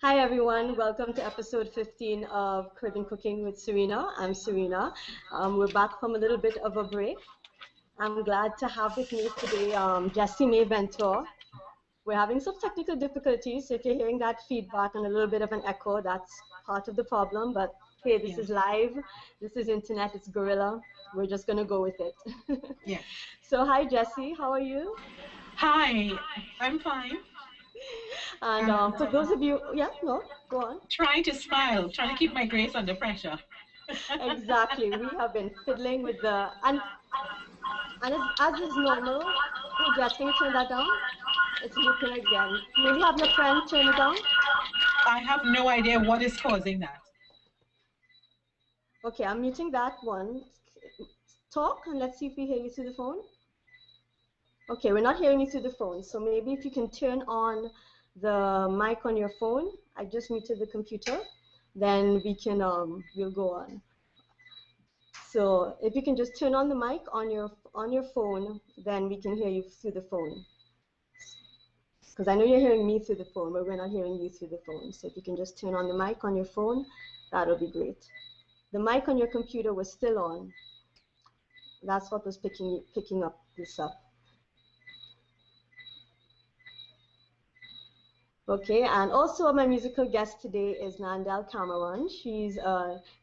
Hi everyone, welcome to episode 15 of Caribbean Cooking with Sarina. I'm Sarina. We're back from a little bit of a break. I'm glad to have with me today Jessie-May Ventour. We're having some technical difficulties, so if you're hearing that feedback and a little bit of an echo, that's part of the problem, but hey, this is live, this is internet, it's guerrilla. We're just going to go with it. Yeah. So hi Jessie, how are you? Hi, I'm fine. And for those of you, go on. Trying to smile, trying to keep my grace under pressure. Exactly. We have been fiddling with the and as is normal. Hey, Jess, can you turn that down? It's looping again. Maybe have your friend turn it down. I have no idea what is causing that. Okay, I'm muting that one. Talk and let's see if we hear you through the phone. Okay, we're not hearing you through the phone, so maybe if you can turn on the mic on your phone. I just muted the computer. Then we can we'll go on. So if you can just turn on the mic on your phone, then we can hear you through the phone. Because I know you're hearing me through the phone, but we're not hearing you through the phone. So if you can just turn on the mic on your phone, that'll be great. The mic on your computer was still on. That's what was picking up this up. Okay, and also my musical guest today is Nandelle Cameron. She's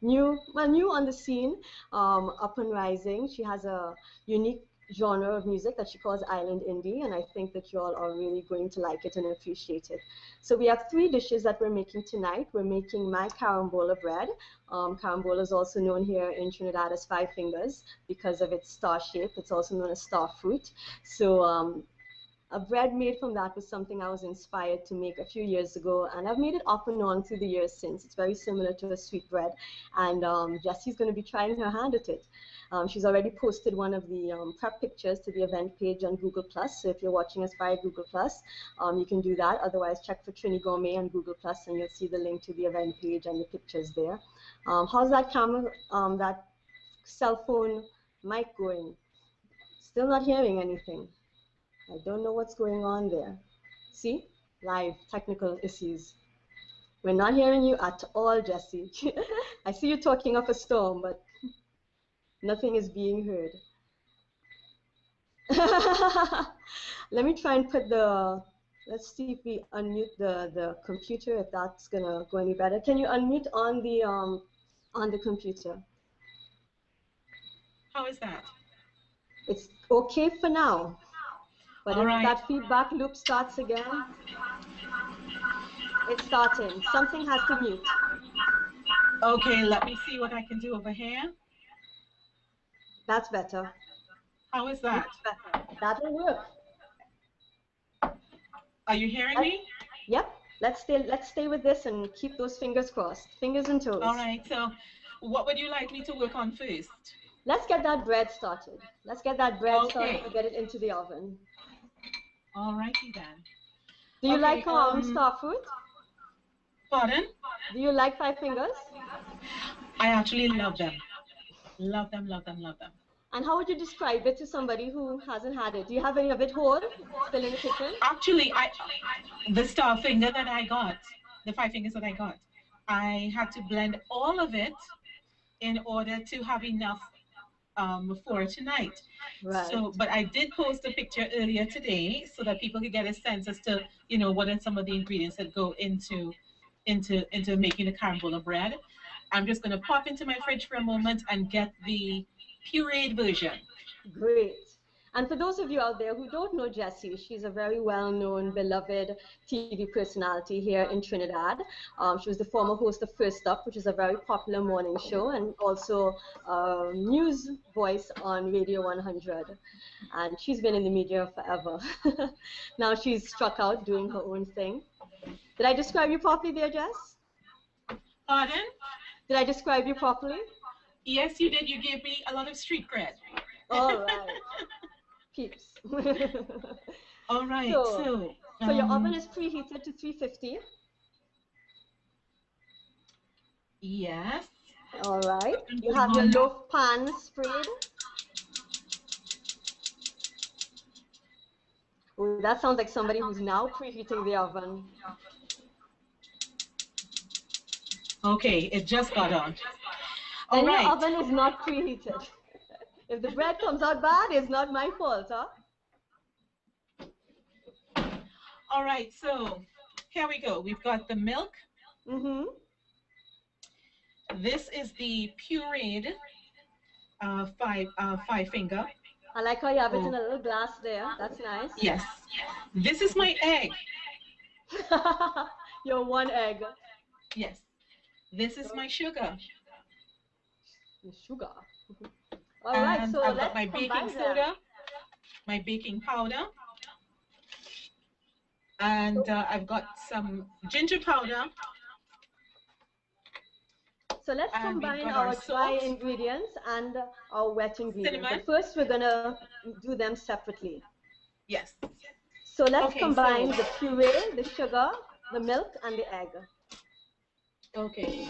new on the scene, up and rising. She has a unique genre of music that she calls island indie, and I think that you all are really going to like it and appreciate it. So we have 3 dishes that we're making tonight. We're making my Carambola bread. Carambola is also known here in Trinidad as 5 fingers because of its star shape. It's also known as star fruit. So a bread made from that was something I was inspired to make a few years ago, and I've made it off and on through the years since. It's very similar to a sweet bread, and Jessie's going to be trying her hand at it. She's already posted one of the prep pictures to the event page on Google+, so if you're watching us via Google+, you can do that. Otherwise, check for Trinigourmet on Google+, and you'll see the link to the event page and the pictures there. How's that camera, that cell phone mic going? Still not hearing anything. I don't know what's going on there. See? Live technical issues. We're not hearing you at all, Jessie. I see you talking of a storm, but nothing is being heard. Let me try and put let's see if we unmute the computer, if that's gonna go any better. Can you unmute on the computer? How is that? It's okay for now. But All if right. that feedback loop starts again, it's starting. Something has to mute. Okay, let me see what I can do over here. That's better. How is that? Better. That'll work. Are you hearing me? Yep. Let's stay with this and keep those fingers crossed. Fingers and toes. All right, so what would you like me to work on first? Let's get that bread started. Let's get that bread started and get it into the oven. All righty then. Do you like star fruit? Pardon? Do you like 5 fingers? I actually love them. Love them, love them, love them. And how would you describe it to somebody who hasn't had it? Do you have any of it whole, still in the kitchen? Actually, the star finger that I got, the 5 fingers that I got, I had to blend all of it in order to have enough for tonight. Right. So, but I did post a picture earlier today so that people could get a sense as to, what are some of the ingredients that go into making the carambola bread. I'm just going to pop into my fridge for a moment and get the pureed version. Great. And for those of you out there who don't know Jessie, she's a very well-known, beloved TV personality here in Trinidad. She was the former host of First Up, which is a very popular morning show, and also news voice on Radio 100. And she's been in the media forever. Now she's struck out doing her own thing. Did I describe you properly there, Jess? Pardon? Did I describe you properly? Yes, you did. You gave me a lot of street cred. All right. Peeps. All right. So your oven is preheated to 350. Yes. All right. You have your loaf pan sprayed. Oh, that sounds like somebody who's now preheating the oven. Okay, it just got on. Then All your right. oven is not preheated. If the bread comes out bad, it's not my fault, huh? All right, so here we go. We've got the milk. Mm-hmm. This is the pureed five finger. I like how you have it in a little glass there. That's nice. Yes. This is my egg. Your one egg. Yes. This is my sugar. Sugar. All right, And so I've let's got my baking combine them. soda, my baking powder, and I've got some ginger powder. So let's And we've combine got our our dry salt. ingredients and our wet ingredients. Cinnamon. But first, we're gonna do them separately. Yes. So let's Okay, combine so- the puree, the sugar, the milk, and the egg. Okay.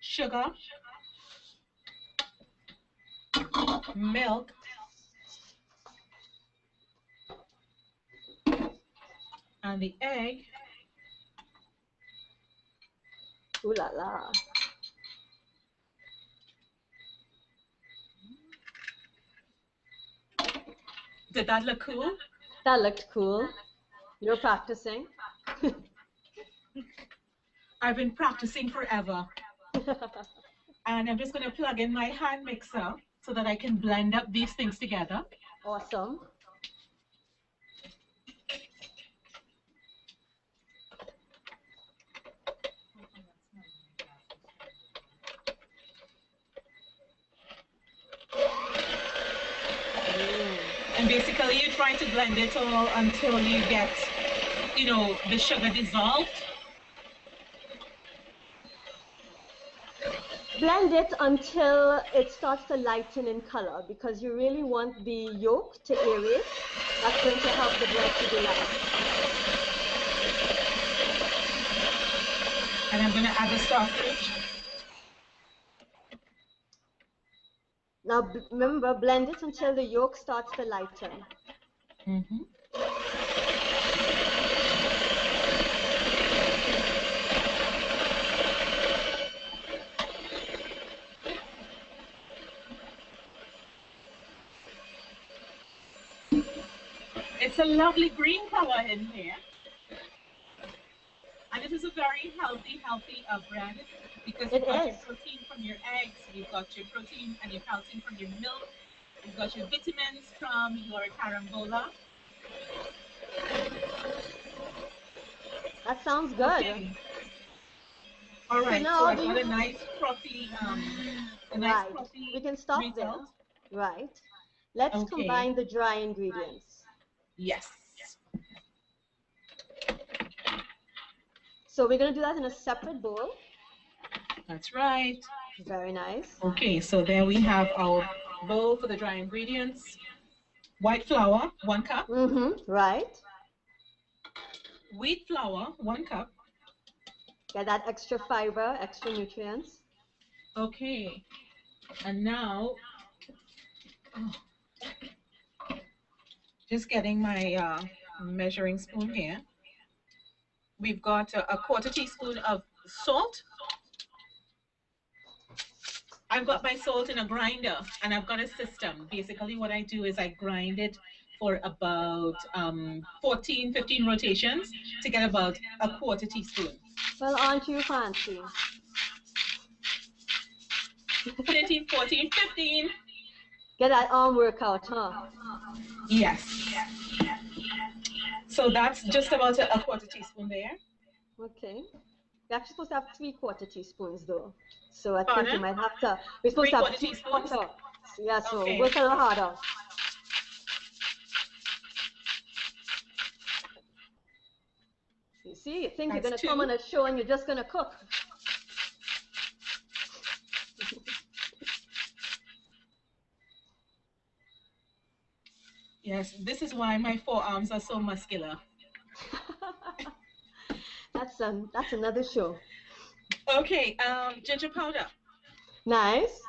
Sugar, milk, and the egg. Ooh la la. Did that look cool? That looked cool. You're practicing. I've been practicing forever. And I'm just going to plug in my hand mixer so that I can blend up these things together. Awesome. And basically you try to blend it all until you get, you know, the sugar dissolved. Blend it until it starts to lighten in color because you really want the yolk to aerate. That's going to help the bread to be light. And I'm going to add the sausage. Now remember, blend it until the yolk starts to lighten. Mm-hmm. It's a lovely green color in here. And it is a very healthy bread because you've got your protein from your eggs, you've got your protein and your calcium from your milk, you've got your vitamins from your carambola. That sounds good. Okay. All right, so I've got a nice frothy, We can stop result. there. Right. Let's combine the dry ingredients. Yes. So we're going to do that in a separate bowl. That's right. Very nice. Okay, so there we have our bowl for the dry ingredients. White flour, 1 cup. Mm-hmm. Right. Wheat flour, 1 cup. Get that extra fiber, extra nutrients. Okay. And now, just getting my measuring spoon here. We've got a 1/4 teaspoon of salt. I've got my salt in a grinder and I've got a system. Basically what I do is I grind it for about 14, 15 rotations to get about a 1/4 teaspoon. Well, aren't you fancy? 13, 14, 15. Get that arm workout, huh? Yes. So that's just about a 1/4 teaspoon there. Okay. We're actually supposed to have 3/4 teaspoons though. So I Pardon? think you might have to, we're supposed to have 3/4 teaspoons? Yeah, so Okay. work a little harder. You see, you think That's you're going to come on a show and you're just going to cook. Yes, this is why my forearms are so muscular. That's another show. Okay, ginger powder. Nice.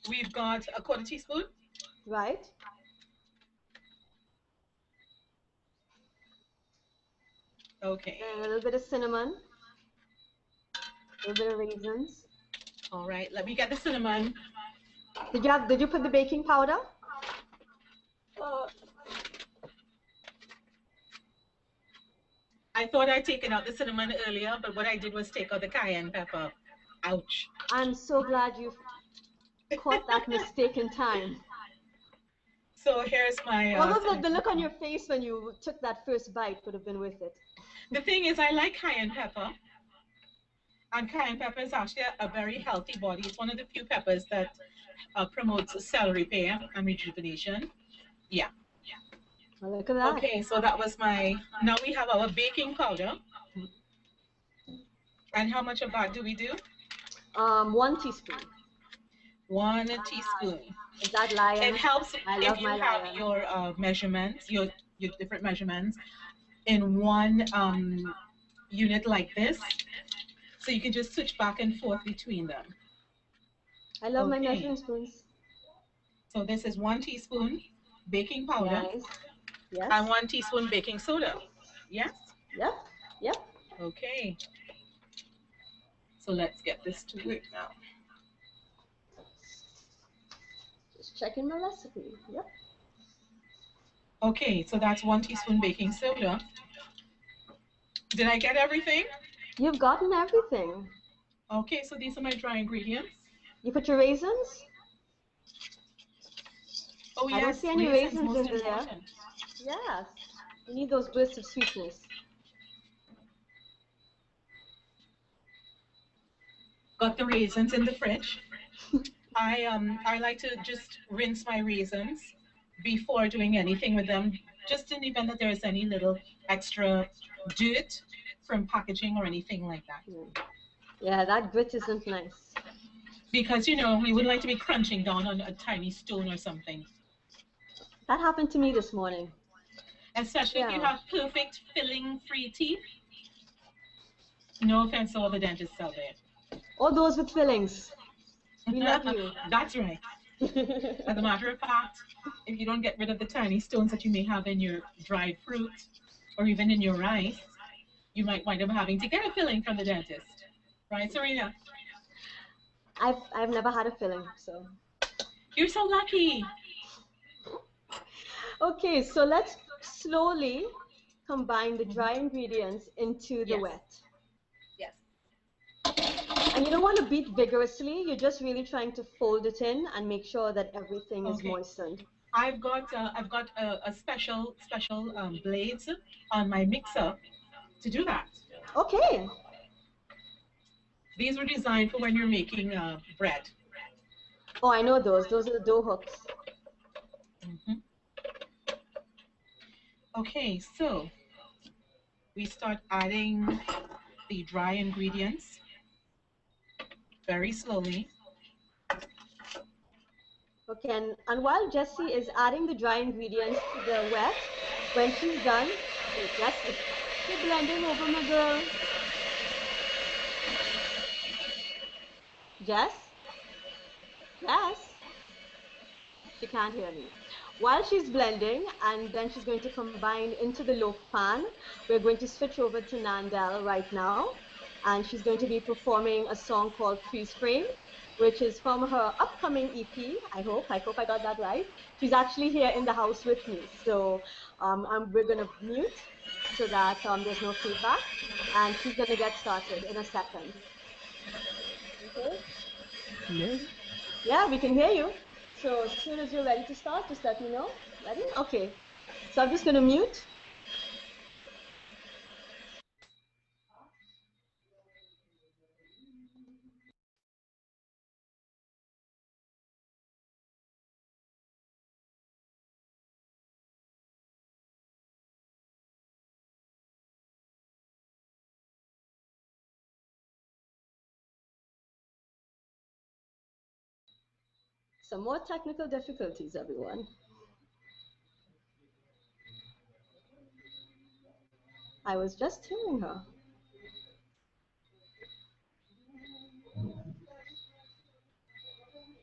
We've got a 1/4 teaspoon. Right. Okay. And a little bit of cinnamon. A little bit of raisins. All right, let me get the cinnamon. Did you put the baking powder? I thought I'd taken out the cinnamon earlier, but what I did was take out the cayenne pepper. Ouch. I'm so glad you caught that mistake in time. So here's my... Although the look on your face when you took that first bite would have been worth it. The thing is, I like cayenne pepper. And cayenne pepper is actually a very healthy body. It's one of the few peppers that promotes cell repair and rejuvenation. Yeah. Well, look at that. Okay, so that was my... Now we have our baking powder. And how much of that do we do? 1 teaspoon. 1 teaspoon. Is that lion? It helps if you have your measurements, your different measurements in one unit like this. So you can just switch back and forth between them. I love my measuring spoons. So this is 1 teaspoon baking powder. Nice. Yes. And 1 teaspoon baking soda. Yes? Yep. Yep. Okay. So let's get this to work now. Just checking my recipe. Yep. Okay, so that's 1 teaspoon baking soda. Did I get everything? You've gotten everything. Okay, so these are my dry ingredients. You put your raisins? Oh, yes. I don't see any raisins in there. Important. Yes. You need those bursts of sweetness. Got the raisins in the fridge. I like to just rinse my raisins before doing anything with them, just in the event that there is any little extra dirt from packaging or anything like that. Yeah, that grit isn't nice. Because, you know, we wouldn't like to be crunching down on a tiny stone or something. That happened to me this morning. Especially if you have perfect filling-free teeth. No offense to all the dentists out there. Or those with fillings. We love you. That's right. As a matter of fact, if you don't get rid of the tiny stones that you may have in your dried fruit or even in your rice, you might wind up having to get a filling from the dentist. Right, Sarina? I've never had a filling, so. You're so lucky. Okay, so let's slowly combine the dry ingredients into the wet. Yes. And you don't want to beat vigorously. You're just really trying to fold it in and make sure that everything is moistened. I've got a special blades on my mixer to do that. Okay. These were designed for when you're making bread. Oh, I know those. Those are the dough hooks. Okay, so we start adding the dry ingredients very slowly. Okay, and while Jessie is adding the dry ingredients to the wet, when she's done, wait, Jessie, you're blending over, my girl. Jess? Jess? She can't hear me. While she's blending, and then she's going to combine into the loaf pan, we're going to switch over to Nandelle right now, and she's going to be performing a song called Freeze Frame, which is from her upcoming EP. I hope I got that right. She's actually here in the house with me, so we're going to mute so that there's no feedback, and she's going to get started in a second. Okay? Yes. Yeah, we can hear you. So as soon as you're ready to start, just let me know. Ready? Okay. So I'm just going to mute. Some more technical difficulties, everyone. I was just hearing her.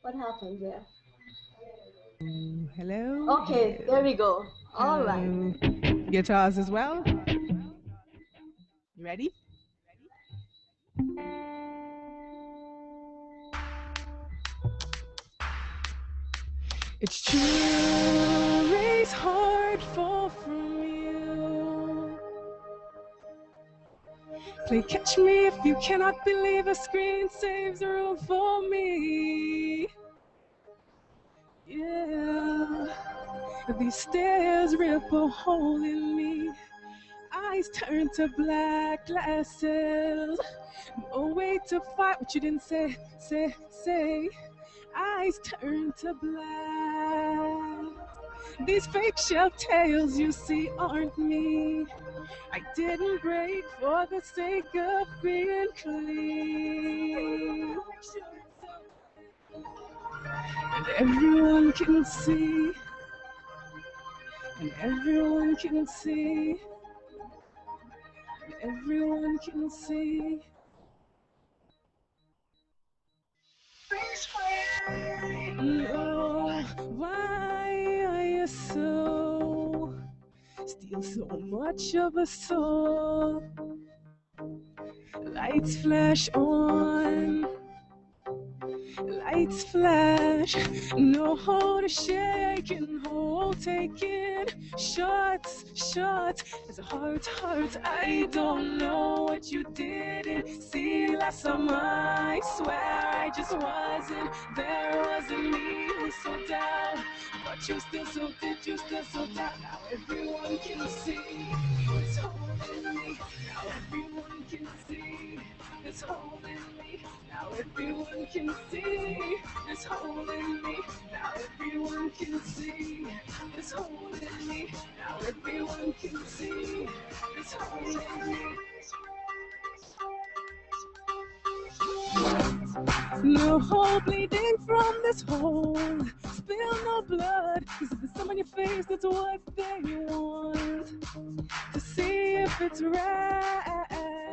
What happened there? Hello. Okay, there we go. All right. Guitars as well. You ready? It's true, race hard, fall from you. Play catch me if you cannot believe a screen saves room for me. Yeah, these stairs rip a hole in me. Eyes turn to black glasses. No way to fight what you didn't say. Eyes turn to black. These fake shell tales you see aren't me. I didn't break for the sake of being clean. And everyone can see. And everyone can see. And everyone can see. No, why are you so? Steal so much of a soul. Lights flash on. Lights flash, no hold to shake and hold taking shots. There's a heart. I don't know what you didn't see last summer. I swear I just wasn't there. Wasn't me who so down, but you still so down. Now everyone can see it's holding me. Now everyone can see it's holding me. Now everyone can see it's holding me. Now everyone can see it's holding me. Now everyone can see it's holding me. No hole bleeding from this hole. Spill no blood, 'cause if there's some on your face, that's what they want. To see if it's fragile,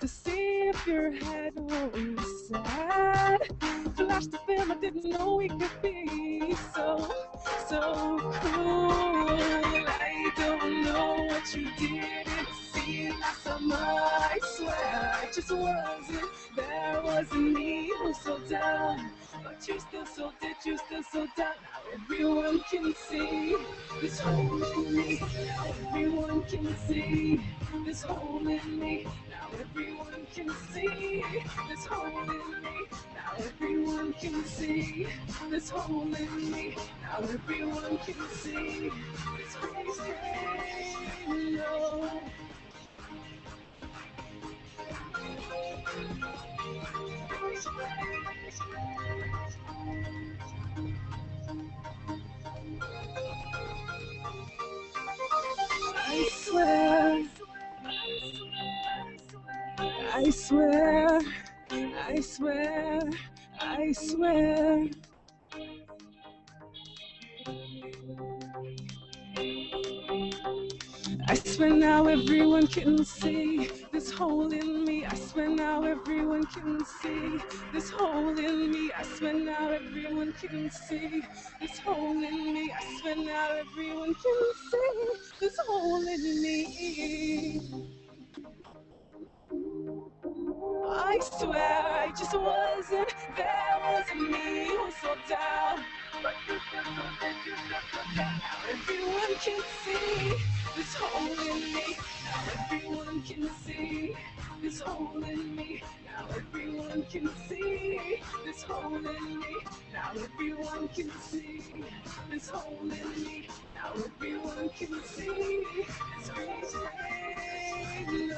to see if your head was sad. Flash the film, I didn't know we could be so cool. I don't know what you didn't see last summer. I swear I just wasn't there. Wasn't me who so down, but you still so down. Now everyone can see this hole in me. Now everyone can see this hole in me. Now everyone can see this hole in me. Now everyone can see this hole in me. Now everyone can see this hole in me. No. I swear. I swear now everyone can see this hole in me. I swear now everyone can see this hole in me. I swear now everyone can see this hole in me. I swear now everyone can see this hole in me. I swear I just wasn't there. Wasn't me who so down, but you still so down. Now everyone can see this hole in me. Now everyone can see this hole in me. Now everyone can see this hole in me. Now everyone can see this hole in me. Now everyone can see this hole in me. No.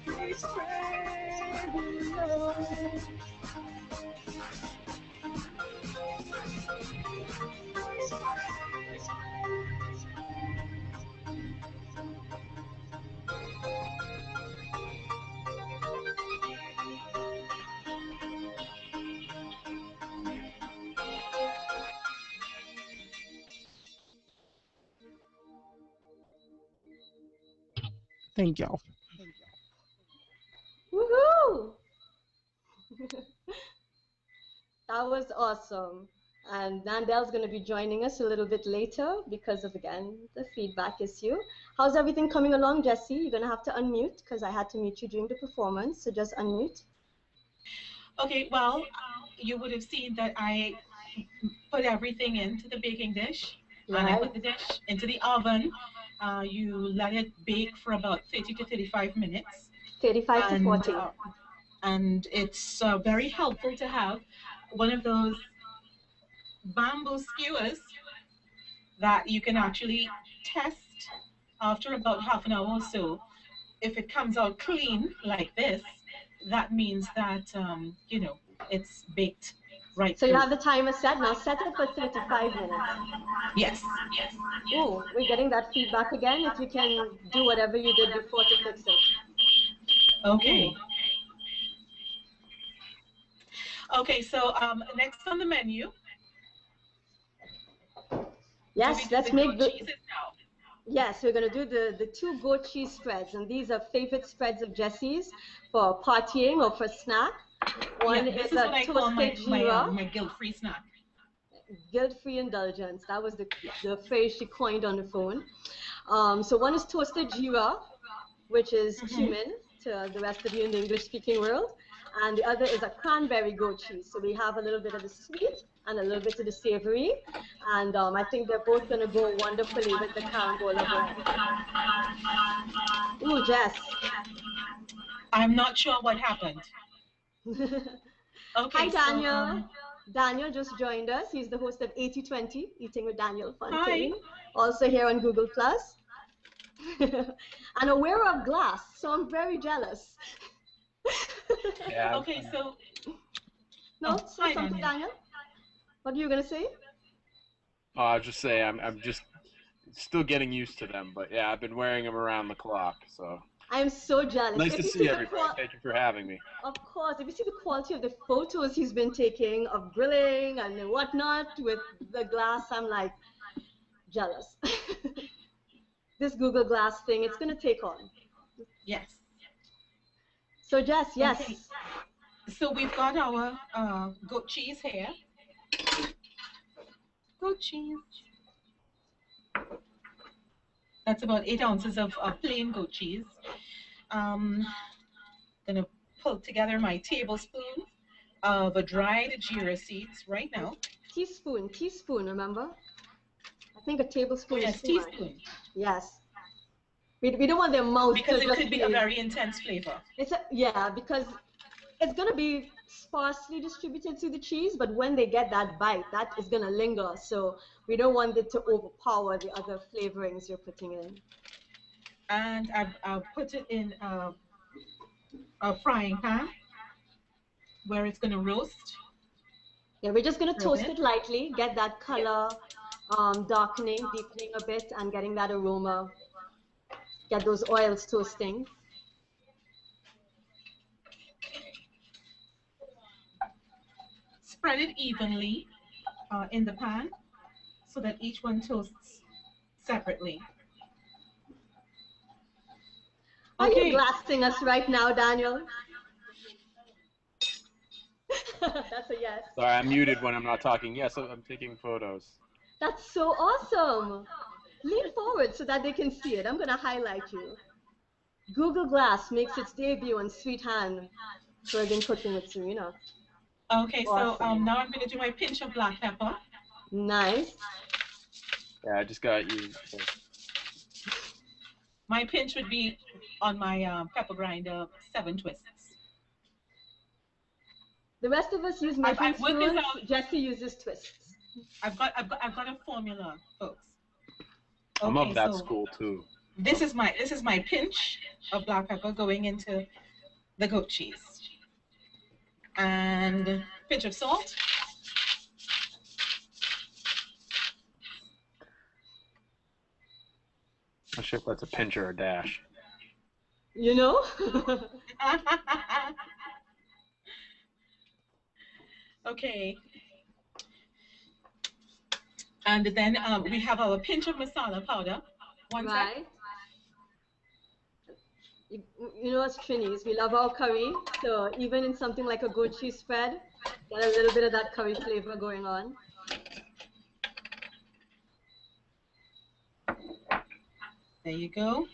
Please pray, no. Thank y'all. Woohoo! That was awesome. And Nandelle's going to be joining us a little bit later because of, again, the feedback issue. How's everything coming along, Jessie? You're going to have to unmute because I had to mute you during the performance, so just unmute. Okay, well, you would have seen that I put everything into the baking dish, and I Right? put the dish into the oven. You let it bake for about 30 to 35 minutes, 35 to and 40. it's very helpful to have one of those bamboo skewers that you can actually test after about half an hour or so. If it comes out clean like this, that means that it's baked right So you through. have the timer set. Now set it for 35 minutes. Yes. Oh, we're getting that feedback again. If you can do whatever you did before to fix it. Okay. Ooh. Okay. So next on the menu, do we Yes, do let's the make goat the. cheeses now? Yes, we're going to do the two goat cheese spreads. And these are favorite spreads of Jesse's for partying or for snack. Yeah, One this is is what a I call toasted Geera, my guilt-free snack. guilt-free indulgence. That was the phrase she coined on the phone. So one is toasted Geera, which is Hmm. cumin to the rest of you in the English-speaking world. And the other is a cranberry goat cheese. So we have a little bit of the sweet and a little bit of the savory. And I think they're both going to go wonderfully with the carambola bread. Ooh, Jess. I'm not sure what happened. Hi, Okay, so Daniel. Daniel just joined us. He's the host of 80/20, Eating with Daniel hi. Fontaine, also here on Google+. And a wearer of glass, so I'm very jealous. Yeah. Okay, so No, say hi, something, Daniel. Daniel. What are you going to say? I'll just say I'm just still getting used to them, but yeah, I've been wearing them around the clock, so I'm so jealous. nice If to you see see the everybody. Thank you for having me. of course, if you see the quality of the photos he's been taking of grilling and whatnot with the glass, I'm like jealous. This Google Glass thing, it's going to take on. Yes. So Jess, yes. Okay. So we've got our goat cheese here. Goat cheese. That's about 8 ounces of plain goat cheese. Gonna pull together my tablespoon of dried Geera seeds right now. Teaspoon, remember? I think a tablespoon Oh is yes, too much. teaspoon. Yes. We don't want their mouths Because to it just could be a very intense flavor. yeah, because it's going to be sparsely distributed to the cheese, but when they get that bite, that is going to linger. So we don't want it to overpower the other flavorings you're putting in. And I've put it in a frying pan where it's going to roast. Yeah, we're just going to For a toast bit. it lightly, get that color darkening, deepening a bit, and getting that aroma, get those oils toasting. Spread it evenly in the pan so that each one toasts separately. Are you Okay. glassing us right now, Daniel? That's a yes. Sorry, I'm muted when I'm not talking. Yes, I'm taking photos. That's so awesome. Lean forward so that they can see it. I'm going to highlight you. Google Glass makes its debut on Sweet Hand Bergen Cooking with Sarina. Okay, so Awesome. now I'm going to do my pinch of black pepper. Nice. Yeah, I just got you. So. My pinch would be on my pepper grinder, 7 twists. The rest of us use measuring worked this spoons. out. Jesse uses twists. I've got a formula, folks. I'm of that so school too. This is my pinch of black pepper going into the goat cheese, and pinch of salt. Not sure if that's a pinch or a dash. You know? Okay. And then we have our pinch of masala powder. Right. You know us Trinis, we love our curry. So even in something like a goat cheese spread, get a little bit of that curry flavor going on. There you go.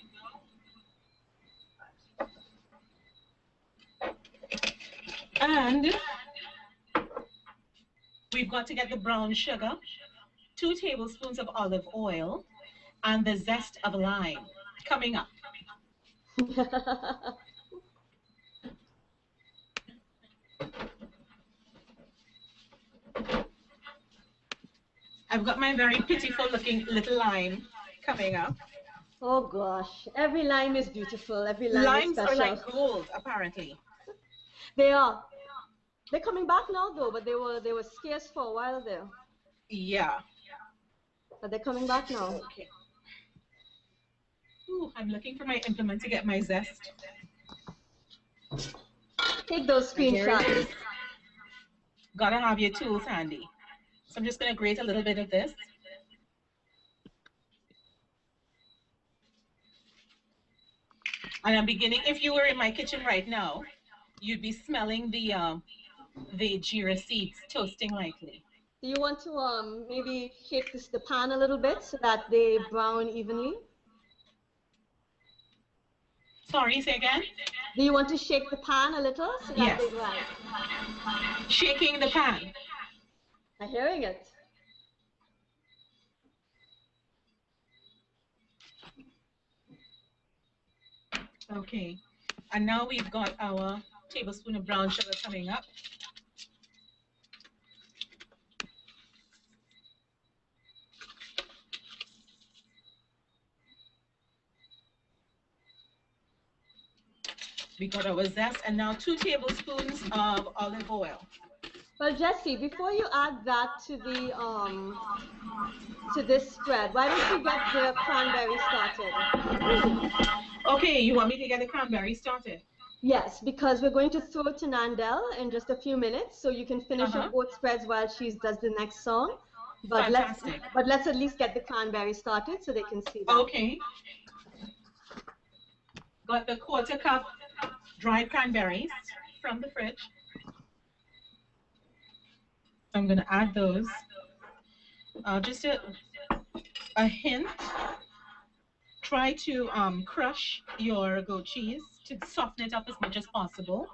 And we've got to get the brown sugar, 2 tablespoons of olive oil, and the zest of lime coming up. I've got my very pitiful looking little lime coming up. Oh gosh, every lime is beautiful. Every lime Limes is special. are like gold, apparently. They are. They're coming back now though, but they were scarce for a while there. Yeah. But they're coming back now. Okay. Ooh, I'm looking for my implement to get my zest. Take those screenshots. Gotta have your tools handy. So I'm just gonna grate a little bit of this. And I'm beginning, if you were in my kitchen right now, you'd be smelling the Geera seeds toasting lightly. Do you want to maybe shake the pan a little bit so that they brown evenly? Sorry, say again? Do you want to shake the pan a little so that Yes. they brown? Shaking the pan. I'm hearing it. Okay. And now we've got our tablespoon of brown sugar coming up. We got our zest, and now 2 tablespoons of olive oil. Well, Jessie, before you add that to the to this spread, why don't you get the cranberry started? Okay, you want me to get the cranberry started? Yes, because we're going to throw it to Nandelle in just a few minutes, so you can finish up both spreads while she does the next song. But Fantastic. let's at least get the cranberry started so they can see that. Okay. Got the 1/4 cup dried cranberries from the fridge. I'm going to add those. Just a hint. Try to crush your goat cheese to soften it up as much as possible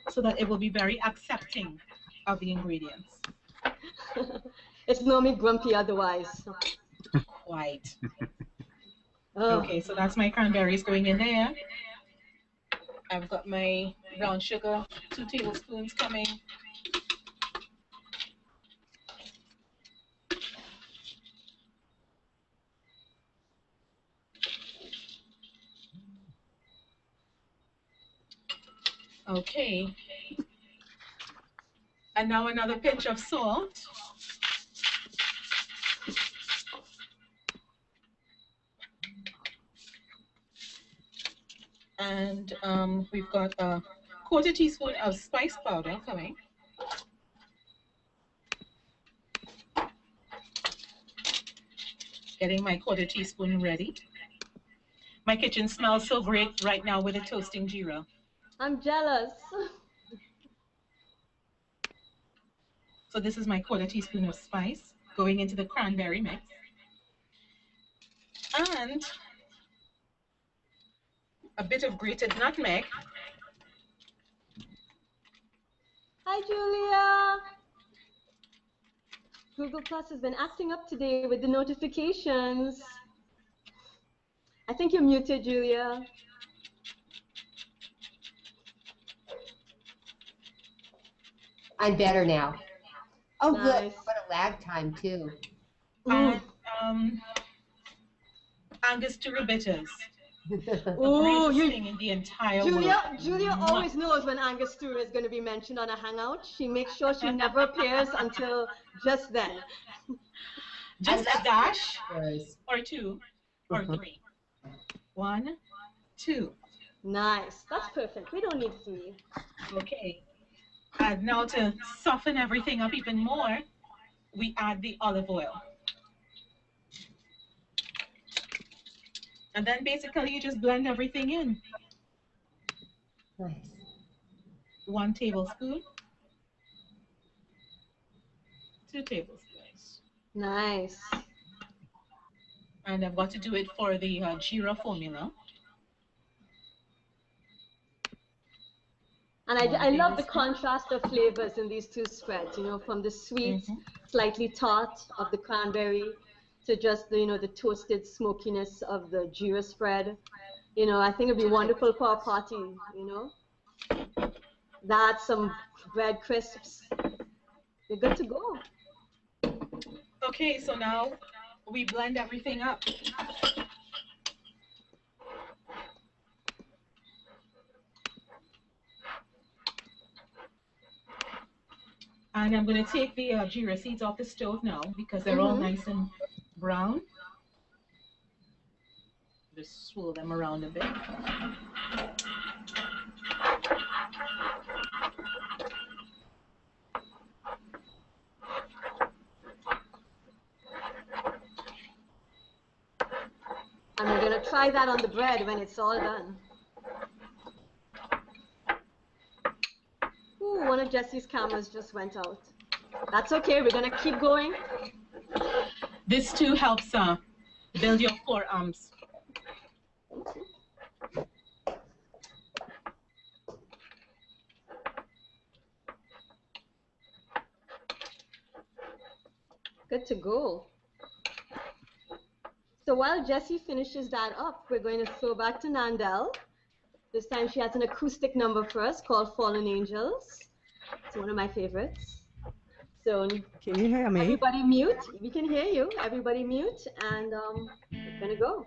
so that it will be very accepting of the ingredients. It's normally grumpy otherwise. Quite. Okay, so that's my cranberries going in there. I've got my brown sugar, 2 tablespoons coming. Okay. And now another pinch of salt. And we've got a 1/4 teaspoon of spice powder coming. Getting my 1/4 teaspoon ready. My kitchen smells so great right now with the toasting Geera. I'm jealous. So this is my 1/4 teaspoon of spice going into the cranberry mix. And a bit of grated nutmeg. Hi, Julia. Google Plus has been acting up today with the notifications. I think you're muted, Julia. I'm better now. Oh, Nice. good. What a lag time, too. And Angostura bitters. Oh, Greatest thing in the entire Julia, world. Julia always knows when Angostura is going to be mentioned on a hangout. She makes sure she never appears until just then. Just a dash, Yes. or 2, or 3. 1, 2. Nice. That's perfect. We don't need 3. Okay. And now to soften everything up even more, we add the olive oil. And then basically you just blend everything in. Nice. 1 tablespoon. 2 tablespoons. Nice. And I've got to do it for the Geera formula. And I love the contrast of flavors in these two spreads, you know, from the sweet, slightly tart of the cranberry to just the, you know, the toasted smokiness of the Geera spread. You know, I think it'd be wonderful for a party, you know. That's some bread crisps. You're good to go. Okay, so now we blend everything up. And I'm going to take the Geera seeds off the stove now because they're all nice and brown. Just swirl them around a bit. And we're going to try that on the bread when it's all done. Ooh, one of Jessie's cameras just went out. That's okay, we're going to keep going. This too helps build your forearms. Good to go. So while Jessie finishes that up, we're going to throw back to Nandelle. This time she has an acoustic number for us called Fallen Angels. It's one of my favorites. So can you hear me? Everybody mute. We can hear you. Everybody mute, and we're gonna go.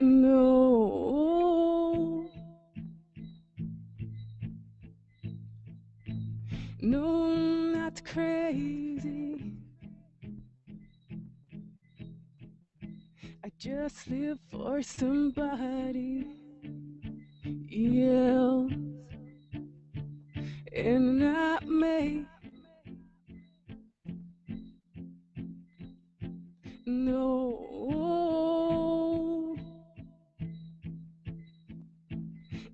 No, no, not crazy. I just live for somebody else and not me. No,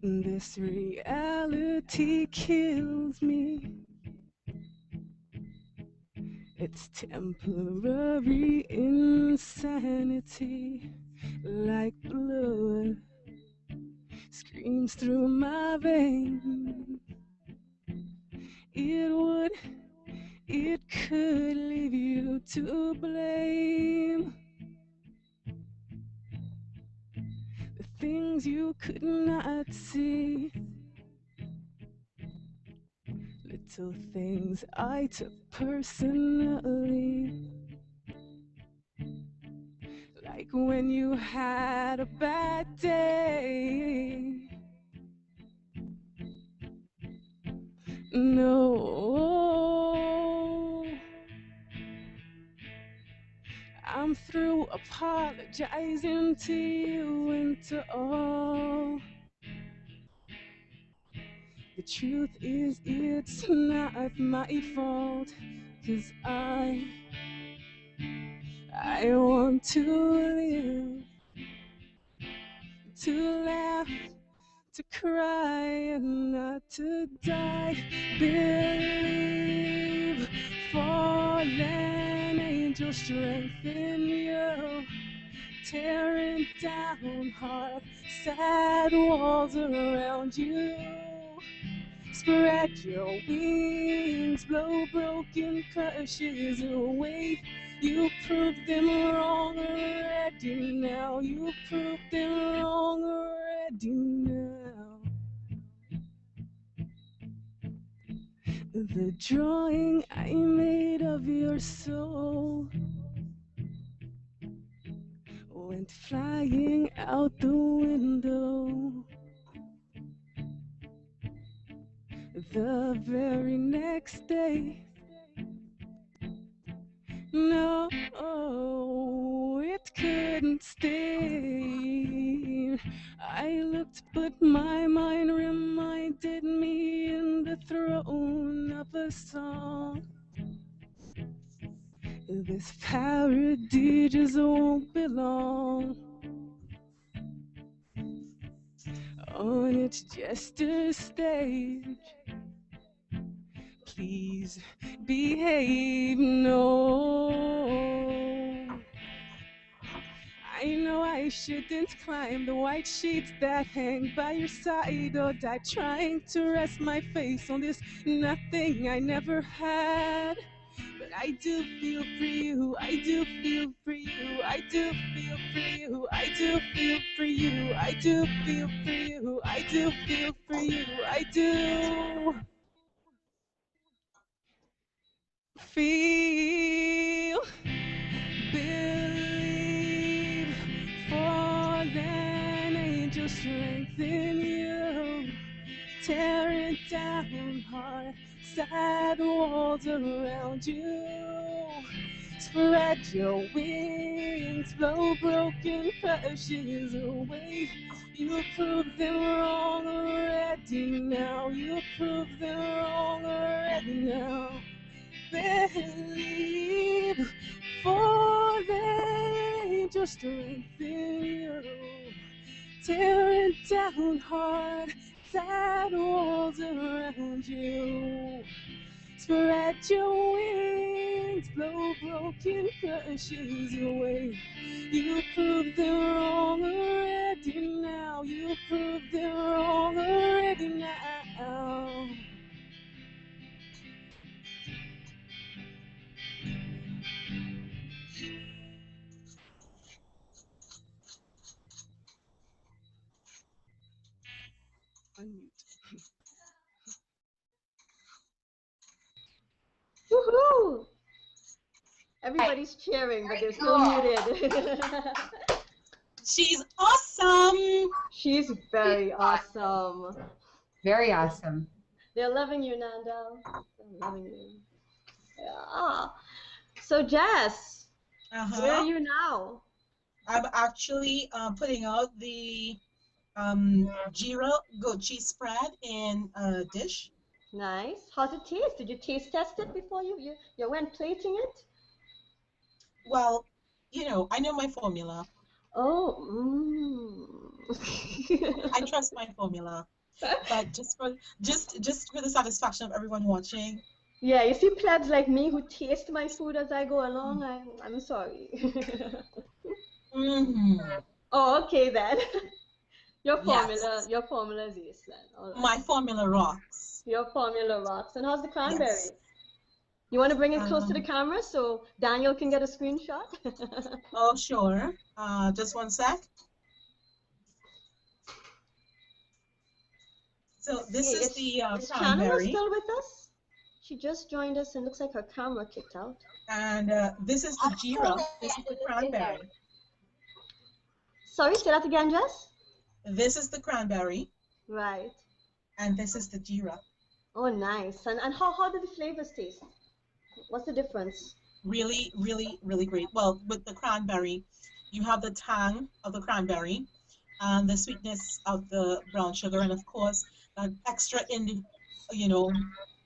this reality kills me. It's temporary insanity, like blood screams through my veins. It could leave you to blame. The things you could not see, little things I took personally. Like when you had a bad day. No, I'm through apologizing to you and to all. The truth is, it's not my fault, 'cause I want to live, to laugh, to cry, and not to die. Believe, fallen angel, strengthen you, tearing down hard, sad walls around you. Spread your wings, blow broken crushes away. You proved them wrong already now. You proved them wrong already now. The drawing I made of your soul went flying out the window. The very next day, no, it couldn't stay. I looked, but my mind reminded me in the throne of a song. this parody just won't belong on its jester stage. Please behave, no. I know I shouldn't climb the white sheets that hang by your side, or die trying to rest my face on this nothing I never had. But I do feel for you, I do feel for you, I do feel for you, I do feel for you, I do feel for you, I do feel for you, I do feel, believe, for an angel strength in you, tearing down hard sad walls around you. Spread your wings, blow broken crushes away. You proved them wrong already now. You proved them wrong already now. Believe, for the angel strength in you, tearing down hard sad walls around you. Spread your wings, blow broken crushes away. You proved them wrong already now. You proved them wrong already now. Unmute. Woohoo! Everybody's cheering, but they're still muted. She's awesome. She's very awesome. Very awesome. They're loving you, Nandelle. They're loving you. Yeah. So, Jess, where are you now? I'm actually putting out the Geera goat cheese spread in a dish. Nice. How's it taste? Did you taste test it before you went plating it? Well, you know, I know my formula. Oh, I trust my formula. But just for the satisfaction of everyone watching. Yeah, you see plebs like me who taste my food as I go along, I'm sorry. Oh, okay then. Your formula is ace then. All right. My formula rocks. Your formula rocks. And how's the cranberry? Yes. You want to bring it close to the camera so Daniel can get a screenshot? Oh, sure. Just one sec. So this is the cranberry. Is still with us? She just joined us and looks like her camera kicked out. And this is the Geera. This is the cranberry. Sorry, say that again, Jess? This is the cranberry. Right. And this is the Geera. Oh, nice. And how do the flavors taste? What's the difference? Really, really, really great. Well, with the cranberry, you have the tang of the cranberry and the sweetness of the brown sugar, and of course, that extra,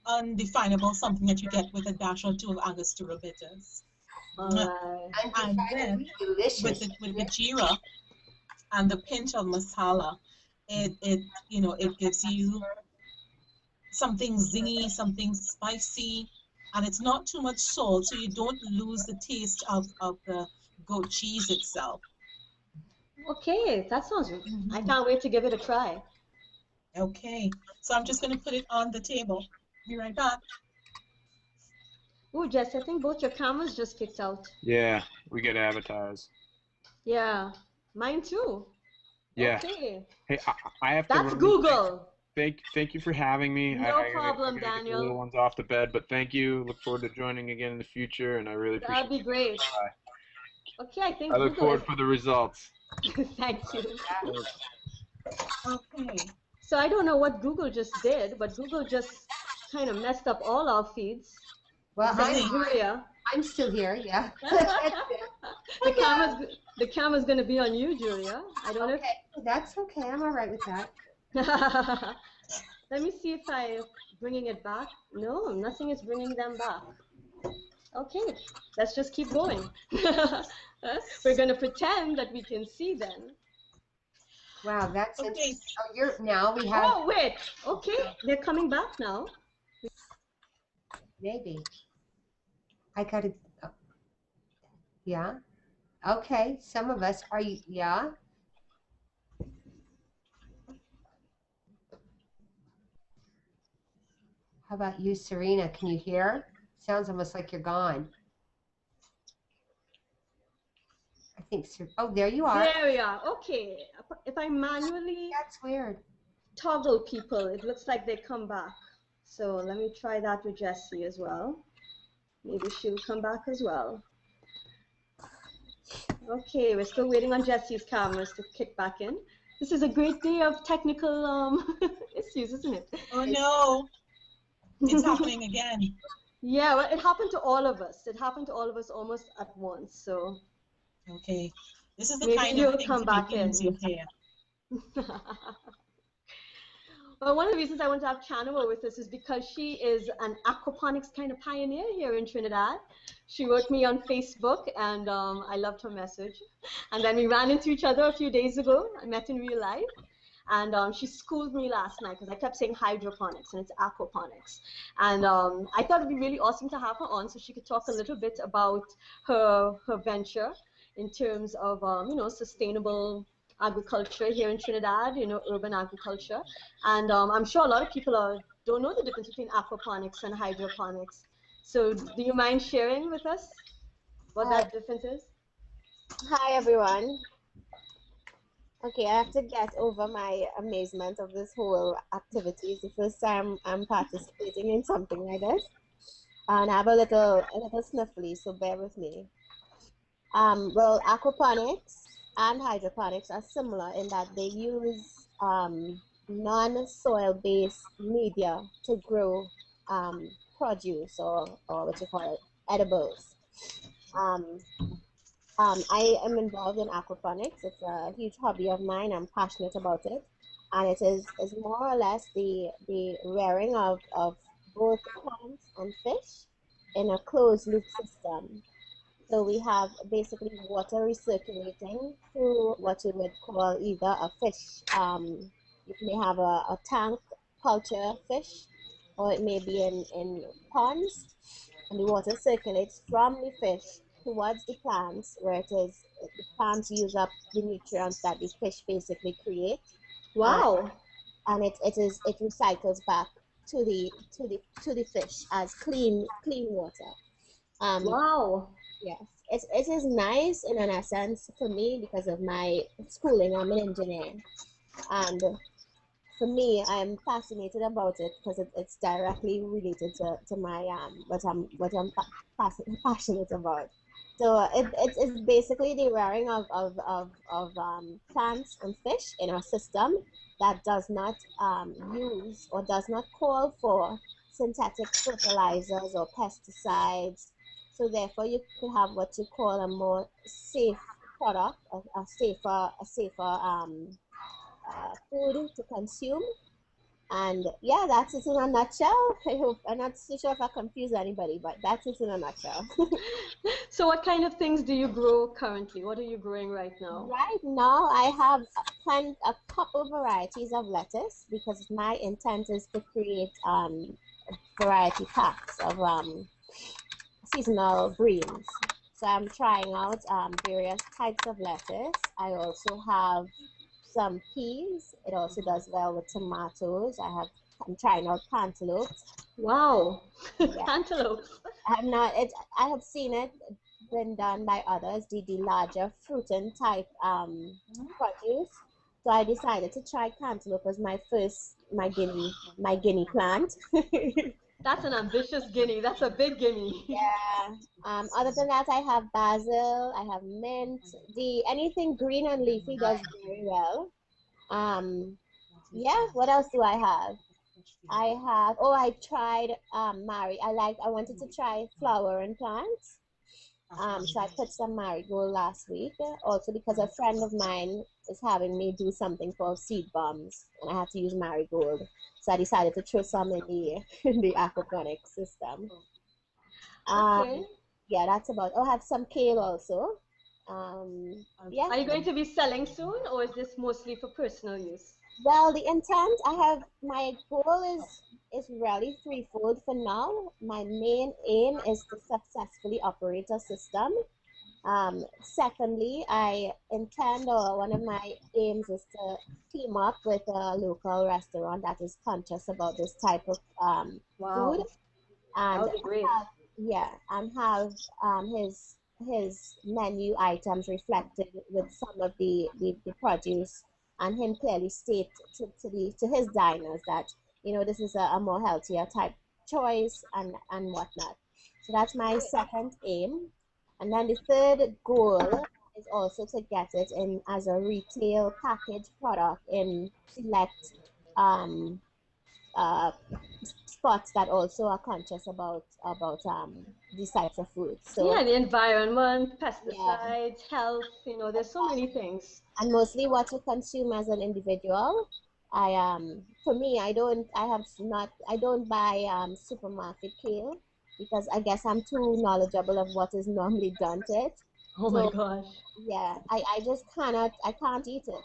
undefinable something that you get with a dash or two of Angostura bitters. And then with the Geera and the pinch of masala, it gives you something zingy, something spicy, and it's not too much salt, so you don't lose the taste of the goat cheese itself. Okay, that sounds I can't wait to give it a try. Okay, so I'm just going to put it on the table. Be right back. Oh, Jess, I think both your cameras just kicked out. Yeah, we get advertised. Yeah, mine too. Yeah. Okay. Hey, I have to. That's Google. Thank you for having me. No problem, Daniel. Daniel. Get the little ones off the bed, but thank you. Look forward to joining again in the future, and I really appreciate it. That'd be great. Bye. Okay, I think I look forward for the results. Thank you. Okay. So I don't know what Google just did, but Google just kind of messed up all our feeds. Well, Julia. I'm still here, yeah. The camera's going to be on you, Julia. I don't know. Okay, that's okay. I'm all right with that. Let me see if I'm bringing it back. No, nothing is bringing them back. Okay, let's just keep going. We're going to pretend that we can see them. Wow, that's Okay. interesting. Oh, now we have. Oh, wait. Okay, they're coming back now. Maybe. I got to. Oh, yeah. Okay. Some of us are. Yeah. How about you, Sarina? Can you hear? Sounds almost like you're gone. I think. Oh, there you are. There we are. Okay. If I manually That's weird. toggle people, it looks like they come back. So let me try that with Jessie as well. Maybe she'll come back as well. Okay, we're still waiting on Jessie's cameras to kick back in. This is a great day of technical issues, isn't it? Oh no, it's happening again. Yeah, well, it happened to all of us. It happened to all of us almost at once. So Okay, this is the maybe kind you'll of thing come to back make in. into here. Well, one of the reasons I want to have Canova with us is because she is an aquaponics kind of pioneer here in Trinidad. She wrote me on Facebook, and I loved her message. And then we ran into each other a few days ago. I met in real life. And she schooled me last night because I kept saying hydroponics, and it's aquaponics. And I thought it'd be really awesome to have her on so she could talk a little bit about her venture in terms of, sustainable agriculture here in Trinidad, urban agriculture. And I'm sure a lot of people don't know the difference between aquaponics and hydroponics. So do you mind sharing with us what that difference is? Hi everyone. Okay, I have to get over my amazement of this whole activity. It's the first time I'm participating in something like this. And I have a little sniffly, so bear with me. Well, aquaponics and hydroponics are similar in that they use non-soil based media to grow produce or what you call it, edibles. I am involved in aquaponics. It's a huge hobby of mine. I'm passionate about it. And it is more or less the rearing of both plants and fish in a closed loop system. So we have basically water recirculating through what you would call either a fish. You may have a tank culture fish, or it may be in ponds, and the water circulates from the fish towards the plants, where the plants use up the nutrients that the fish basically create. Wow! And it recycles back to the fish as clean water. Wow! Yes, it is nice in an essence for me because of my schooling. I'm an engineer, and for me, I'm fascinated about it because it's directly related to my what I'm passionate about. So it's basically the rearing of plants and fish in our system that does not use or does not call for synthetic fertilizers or pesticides. So therefore, you could have what you call a more safe product, a safer food to consume. And yeah, that's it in a nutshell. I hope I'm not so sure if I confuse anybody, but that's it in a nutshell. So what kind of things do you grow currently? What are you growing right now? Right now, I have planted a couple varieties of lettuce because my intent is to create variety packs of seasonal greens. So I'm trying out various types of lettuce. I also have some peas. It also does well with tomatoes. I'm trying out cantaloupes. Wow, Yeah. cantaloupes. I have seen it been done by others, the larger fruiting type produce. So I decided to try cantaloupe as my guinea plant. That's an ambitious guinea. That's a big guinea. Yeah. Other than that, I have basil. I have mint. Anything green and leafy does very well. Yeah. What else do I have? I tried I wanted to try flowering plants. So I put some marigold last week, also because a friend of mine is having me do something called seed bombs, and I had to use marigold. So I decided to throw some in the aquaponics system. Okay. Yeah, that's about. Oh, I have some kale also. Yeah. Are you going to be selling soon, or is this mostly for personal use? Well, the intent I have, my goal is really threefold for now. My main aim is to successfully operate a system. Secondly, I intend, or one of my aims is to team up with a local restaurant that is conscious about this type of food, Wow, that and would be great. have, yeah, and have his menu items reflected with some of the produce, and him clearly state to his diners that, this is a more healthier type choice and whatnot. So that's my second aim. And then the third goal is also to get it in as a retail package product in select um, uh, spots that also are conscious about these types of foods. So Yeah, the environment, yeah, pesticides, health, there's so many things. and mostly what you consume as an individual. For me, I don't buy supermarket kale because I guess I'm too knowledgeable of what is normally done to it. Oh my So gosh. yeah, I just I can't eat it.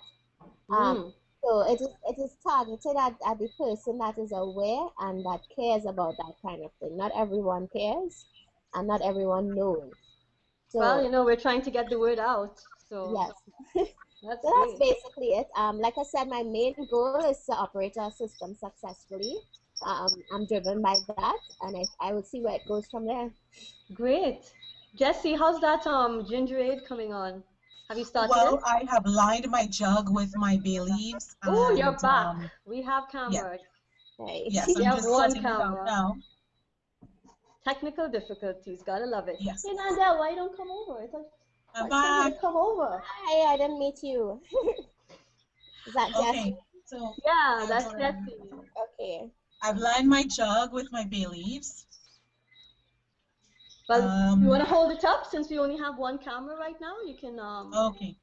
Um, Mm. so it is targeted at the person that is aware and that cares about that kind of thing. Not everyone cares, and not everyone knows. Well, So we're trying to get the word out, so yes, that's so that's great. basically it. Like I said, my main goal is to operate our system successfully. I'm driven by that, and I will see where it goes from there. Great. Jesse, how's that Gingerade coming on? Have you started Well, it? I have lined my jug with my bay leaves, Oh, and you're back. We have yeah, camera. Right. yes, We I'm have just one sorting it out camera. now. Technical difficulties, gotta love it. Yes, Hey, Nandelle, why you don't come over? I'm I told you back. to come over. Hi, I didn't meet you. Is that Jesse? Okay, so Yeah, I've, that's um, Jesse. Okay. I've lined my jug with my bay leaves. Well, you want to hold it up since we only have one camera right now? You can, Okay.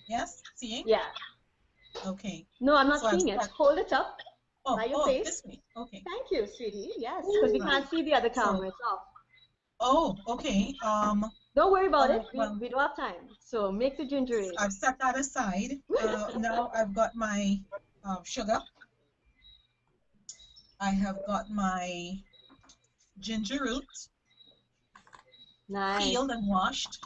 Yes, seeing? yeah. Okay. No, I'm not So I've seeing it. stuck. Hold it up by your Oh, face. this way. Okay. Thank you, sweetie. Yes, because we Right. can't see the other So, camera. It's off. oh, okay. Don't worry about it. Well, We don't have time. So make the ginger ale. I've set that aside. Now I've got my sugar. I have got my ginger root Nice. peeled and washed.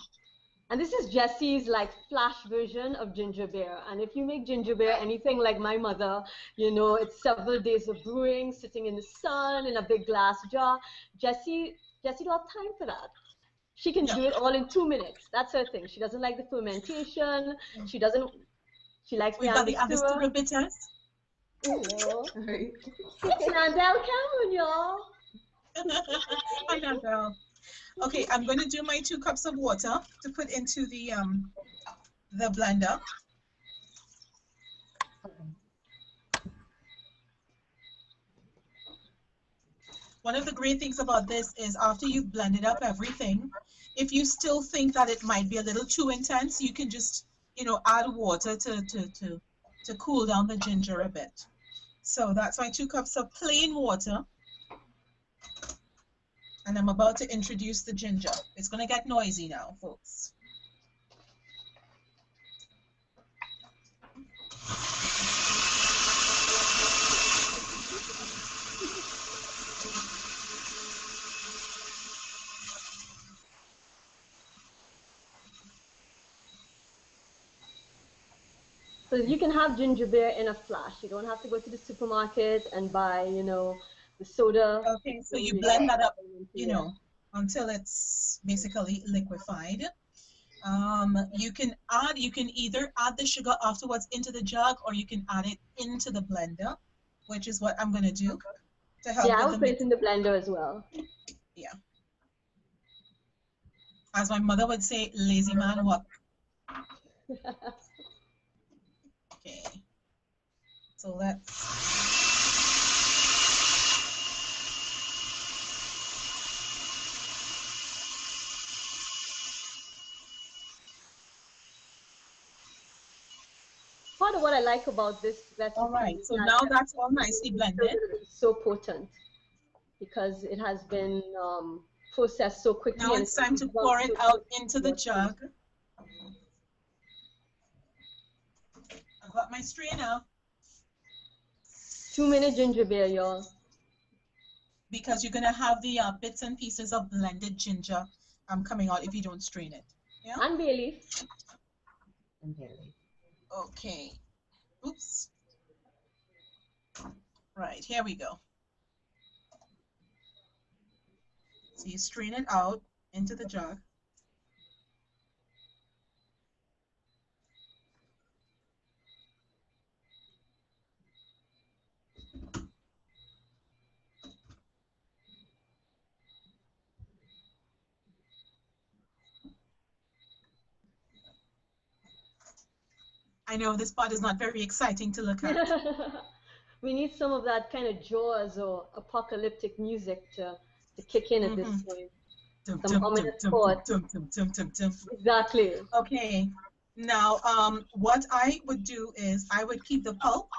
And this is Jesse's like flash version of ginger beer. And if you make ginger beer anything like my mother, it's several days of brewing, sitting in the sun in a big glass jar. Jessie don't have time for that. She can No. do it all in 2 minutes. That's her thing. She doesn't like the fermentation. She likes the We've got the Angostura. Angostura bitters. Hello. It's Nandelle Cameron, y'all. I know, girl. Okay, I'm going to do my 2 cups of water to put into the blender. One of the great things about this is after you've blended up everything, if you still think that it might be a little too intense, you can just, add water to cool down the ginger a bit. So that's my 2 cups of plain water. And I'm about to introduce the ginger. It's going to get noisy now, folks. So you can have ginger beer in a flash. You don't have to go to the supermarket and buy, the soda. Okay, so you blend that up, until it's basically liquefied. You can either add the sugar afterwards into the jug, or you can add it into the blender, which is what I'm going to do to help. Yeah, I with would the put it in the blender as well. Yeah. As my mother would say, lazy man work. Okay. So let's. Part of what I like about this recipe. All right, so now that's all nicely blended. It's so potent because it has been processed so quickly. Now and it's time to comes pour so it out quickly. into the jug. I've got my strainer. 2-minute ginger beer, y'all. Because you're going to have the bits and pieces of blended ginger coming out if you don't strain it. Yeah? And bay leaf. And bay leaf. Okay. Oops. Right, here we go. So you strain it out into the jug. I know this part is not very exciting to look at. We need some of that kind of Jaws or apocalyptic music to kick in at this point. Some ominous chords. Exactly. Okay. Now, what I would do is I would keep the pulp,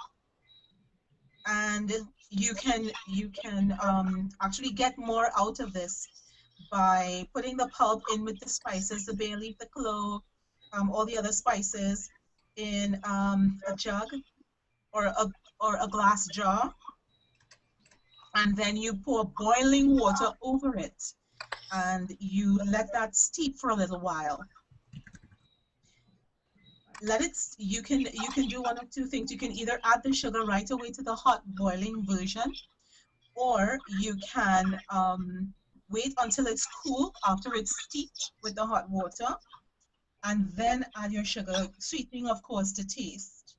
and you can actually get more out of this by putting the pulp in with the spices, the bay leaf, the clove, all the other spices in a jug or a glass jar, and then you pour boiling water over it, and you let that steep for a little while. Let it. You can do one of two things. You can either add the sugar right away to the hot boiling version, or you can wait until it's cool after it's steeped with the hot water, and then add your sugar, sweetening of course to taste.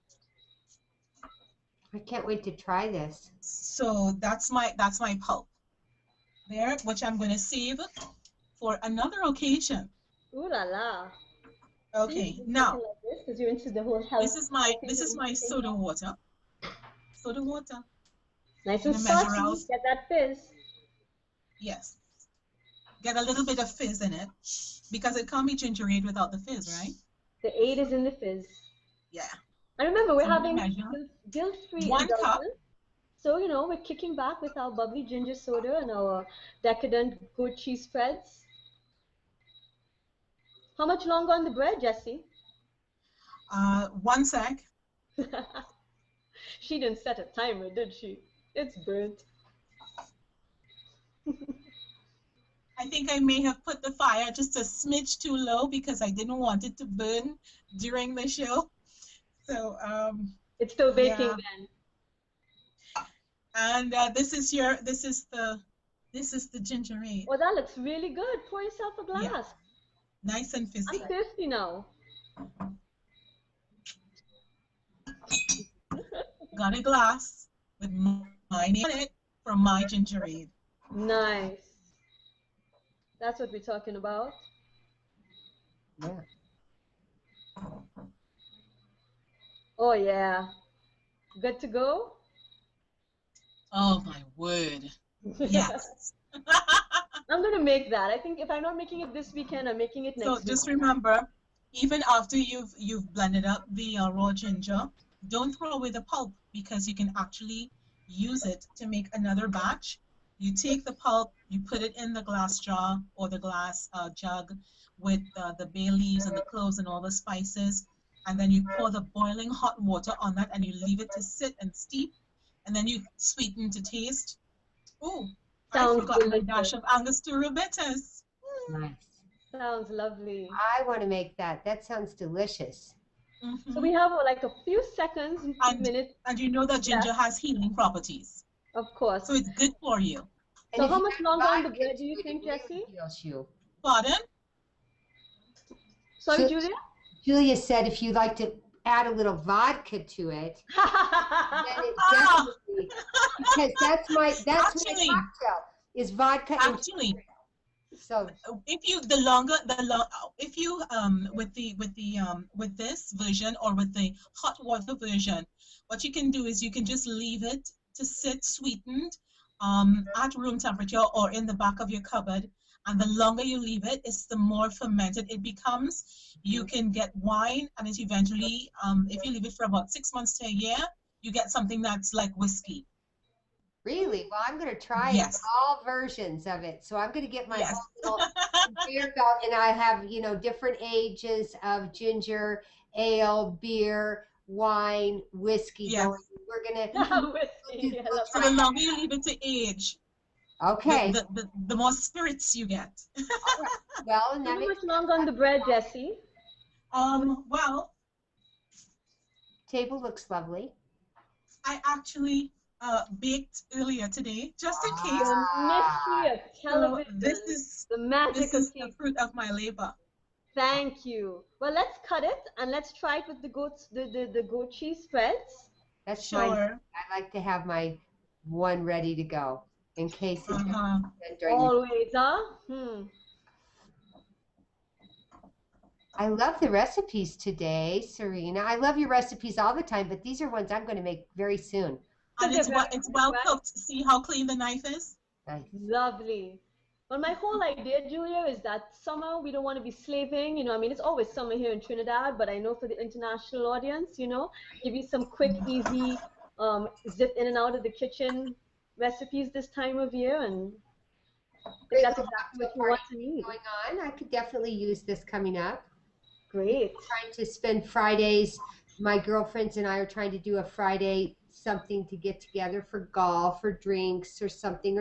I can't wait to try this. So that's my pulp there, which I'm going to save for another occasion. Ooh la la. Okay, now like this, you're into the whole health. this is my soda water. Soda water. Nice and measure salty. out. Get that fizz. Yes. Get a little bit of fizz in it, because it can't be Gingerade without the fizz, right? The aid is in the fizz. Yeah. And remember, we're So having measure. guilt-free 1 cup. indulgence. So, you know, we're kicking back with our bubbly ginger soda and our decadent goat cheese spreads. How much longer on the bread, Jessie? 1 sec. She didn't set a timer, did she? It's burnt. I think I may have put the fire just a smidge too low because I didn't want it to burn during the show. So it's still baking yeah. then. And this is the Gingerade. Oh, that looks really good. Pour yourself a glass. Yeah. Nice and fizzy. I'm thirsty now. Got a glass with my name on it from my Gingerade. Nice. That's what we're talking about. Yeah. Oh yeah. Good to go? Oh my word. Yes. I'm gonna make that. I think if I'm not making it this weekend, I'm making it next week. So just remember, even after you've blended up the raw ginger, don't throw away the pulp, because you can actually use it to make another batch. You take the pulp, you put it in the glass jar or the glass jug with the bay leaves and the cloves and all the spices, and then you pour the boiling hot water on that, and you leave it to sit and steep, and then you sweeten to taste. Oh, I forgot my dash of Angostura bitters. Nice. Sounds lovely. I want to make that. That sounds delicious. Mm-hmm. So we have like a few seconds, minutes. And you know that ginger has healing properties. Of course. So it's good for you. And So if how you much have longer on the vodka bread do to you it, think, it really Jessie? heals you. Pardon? Sorry, So- Julia? Julia said if you like to add a little vodka to it, then it definitely, because that's my Actually- cocktail is vodka and Actually, so if you with this version or with the hot water version, what you can do is you can just leave it to sit sweetened at room temperature or in the back of your cupboard, and the longer you leave it, it's the more fermented it becomes. You can get wine, and it eventually, if you leave it for about 6 months to a year, you get something that's like whiskey. Really? Well, I'm going to try Yes. all versions of it. So I'm going to get my Yes. own little conveyor belt, and I have, different ages of ginger, ale, beer, wine, whiskey Yes. going. We're going to Whiskey, I love So the longer you leave it to age, Okay. the more spirits you get. Well, and that How makes much longer on the bread, Jessie? Well, table looks lovely. I actually baked earlier today, just in case. The mystery of So television. this is the magic of the fruit of my labor. Thank you. Well, let's cut it and let's try it with the goat cheese spreads. That's Sure. mine. I like to have my one ready to go in case it's during Always, I love the recipes today, Sarina. I love your recipes all the time, but these are ones I'm going to make very soon. And it's well cooked. See how clean the knife is? Nice. Lovely. Well, my whole idea, Julia, is that summer we don't want to be slaving. I mean, it's always summer here in Trinidad, but I know for the international audience, give you some quick, easy, zip in and out of the kitchen recipes this time of year, and I think that's exactly what you want to need. Going on, I could definitely use this coming up. Great. Trying to spend Fridays. My girlfriends and I are trying to do a Friday something to get together for golf or drinks or something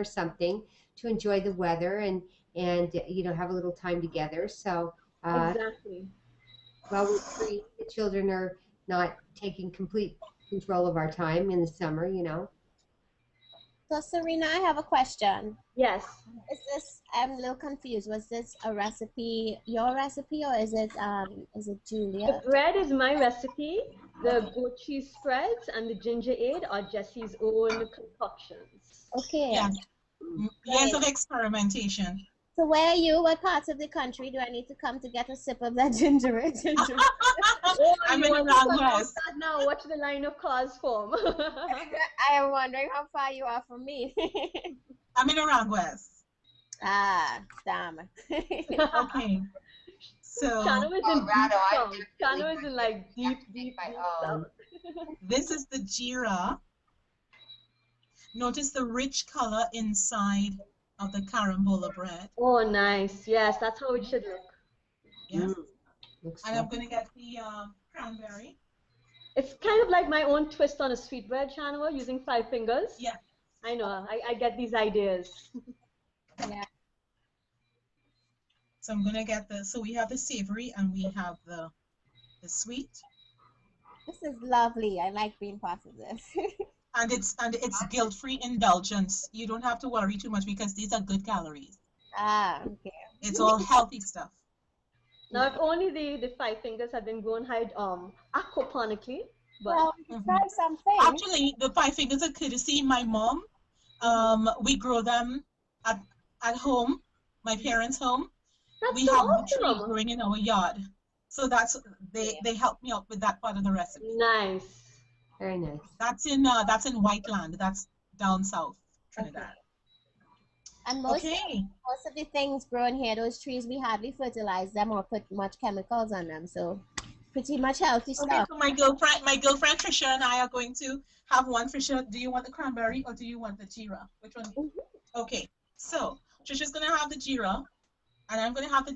to enjoy the weather and have a little time together. So Exactly. While we're free, the children are not taking complete control of our time in the summer. So Sarina, I have a question. Yes. I'm a little confused. Was this a recipe, your recipe, or is it Julia? The bread is my recipe. The goat cheese spreads and the Gingerade are Jessie's own concoctions. Okay. Yes. Years of experimentation. So where are you? What parts of the country do I need to come to get a sip of that Gingerade? I'm in the West. Now watch the line of cars form. I am wondering how far you are from me. I'm in around West. Damn. Okay. So Chano is in Colorado, deep south. Chano is in like deep south. This is the Geera. Notice the rich color inside of the Carambola bread. Oh, nice. Yes, that's how it should look. Yes. Looks And I'm going to get the cranberry. It's kind of like my own twist on a sweetbread, Chano, using 5 fingers. Yeah. I know. I get these ideas. Yeah. So I'm going to get so we have the savory and we have the sweet. This is lovely. I like being part of this. And it's guilt-free indulgence. You don't have to worry too much because these are good calories. Okay. It's all healthy stuff. Now, if only the 5 fingers had been grown aquaponically, but Well, try something. Actually, the 5 fingers are courtesy my mom. We grow them at home, my parents' home. that's We so have the awesome. tree growing in our yard. So they help me out with that part of the recipe. Nice. very nice. That's in Whiteland. That's down south, Trinidad. And most Okay. of the things grown here, those trees, we hardly fertilize them or put much chemicals on them. So pretty much healthy Okay, stuff. so my girlfriend Trisha and I are going to have one. Trisha, do you want the cranberry or do you want the Geera? Which one? Okay, so Trisha's gonna have the Geera, and I'm gonna have the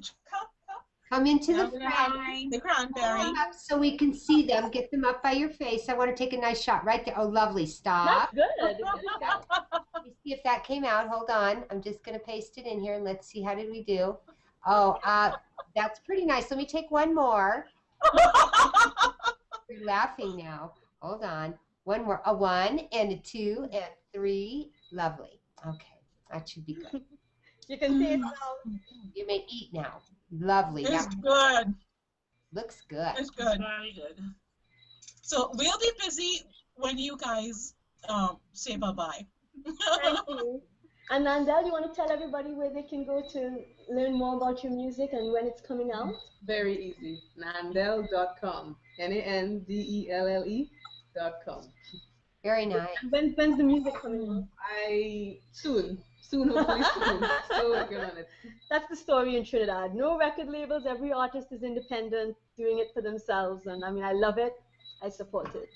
Come into the I'm gonna have front. the cranberry. Up so we can see them. Get them up by your face. I want to take a nice shot right there. Oh, lovely. Stop. That's good. Let me see if that came out. Hold on. I'm just going to paste it in here and let's see. How did we do? Oh, that's pretty nice. Let me take one more. You're laughing now. Hold on. One more. A 1 and a 2 and 3. Lovely. Okay. That should be good. You can see it now. You may eat now. Lovely. It's That good. looks good. It's good. Very good. So we'll be busy when you guys say bye-bye. Thank you. And Nandelle, you want to tell everybody where they can go to learn more about your music and when it's coming out? Very easy. Nandelle.com. Nandelle.com. Very nice. When's the music coming out? Soon, hopefully soon. So working on it. That's the story in Trinidad. No record labels. Every artist is independent, doing it for themselves. And I mean, I love it. I support it.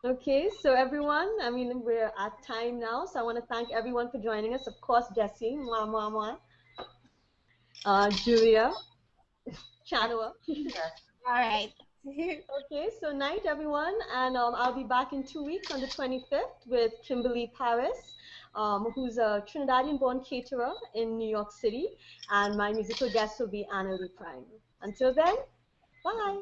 Okay, so everyone, I mean, we're at time now, so I want to thank everyone for joining us. Of course, Jessie, mwah, mwah, mwah. Julia, Chanoa. All right. Okay, so night, everyone, and I'll be back in 2 weeks on the 25th with Kimberly Paris, who's a Trinidadian-born caterer in New York City, and my musical guest will be Anna Lee Prime. Until then, bye.